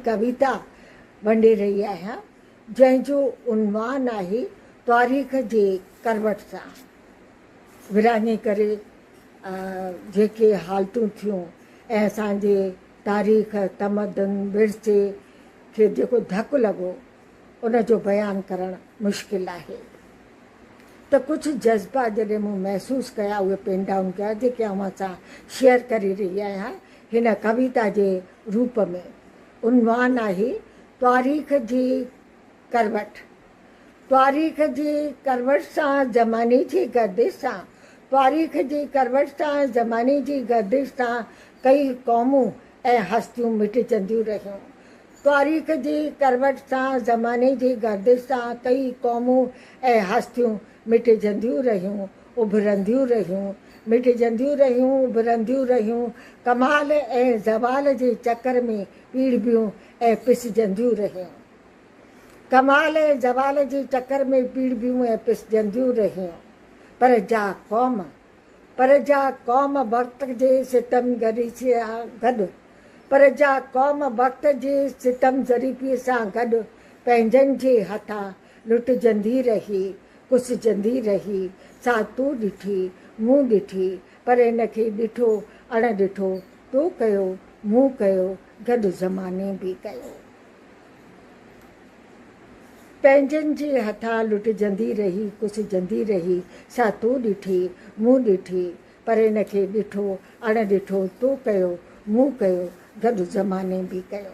कविता वंडे रही आहियां जंहिंजो उनवान आहे तारीख़ जे करवट सां विराञे करे जेके हालतूं थियूं ऐं असांजे तारीख़ तमदन विरसे खे जेको धकु लॻो उन जो बयानु करणु मुश्किल आहे। त कुझु जज़्बा जॾहिं मूं महसूसु कया उहे पेन डाउन कया जेके आउं सां शेयर करे रही आहियां हिन कविता जे रूप में। उनवान आहे तारीख़ जी करवट। तारीख़ जी करवट सां ज़माने जी गर्दिश सां तारीख़ जी करवट सां ज़माने जी गर्दिश सां कई क़ौमूं ऐं हस्तियूं मिटजंदियूं रहियूं। तारीख़ जी करवट सां ज़माने जी गर्दिश सां कई क़ौमूं ऐं हस्तियूं मिटजंदियूं रहियूं, उभरंदियूं रहियूं, मिटजंदियूं रहियूं, उभरंदियूं रहियूं। कमाल ऐं ज़वाल जे चकर में पीढ़ियूं ऐं पिसजंदियूं रहियूं। कमाल ऐं ज़वाल जे चकर में पीढ़ियूं ऐं पिसजंदियूं रहियूं। पर जा क़ौम वक़्त जे सितम ज़रीफ़ीअ सां गॾु पर जा क़ौम वक़्त जे सितम ज़रीफ़ीअ सां गॾु पंहिंजनि जे हथां लुटजंदी रही, कुसजंदी रही। सा तूं ॾिठी मूं ॾिठी पर इन खे ॾिठो अणॾिठो तो कयो मूं कयो गॾु ज़माने बि कयो। पंहिंजनि जे हथां लुटजंदी रही, कुसजंदी रही। सा तूं ॾिठी मूं ॾिठी पर इन खे ॾिठो अणॾिठो तो कयो मूं कयो गॾु ज़माने बि कयो।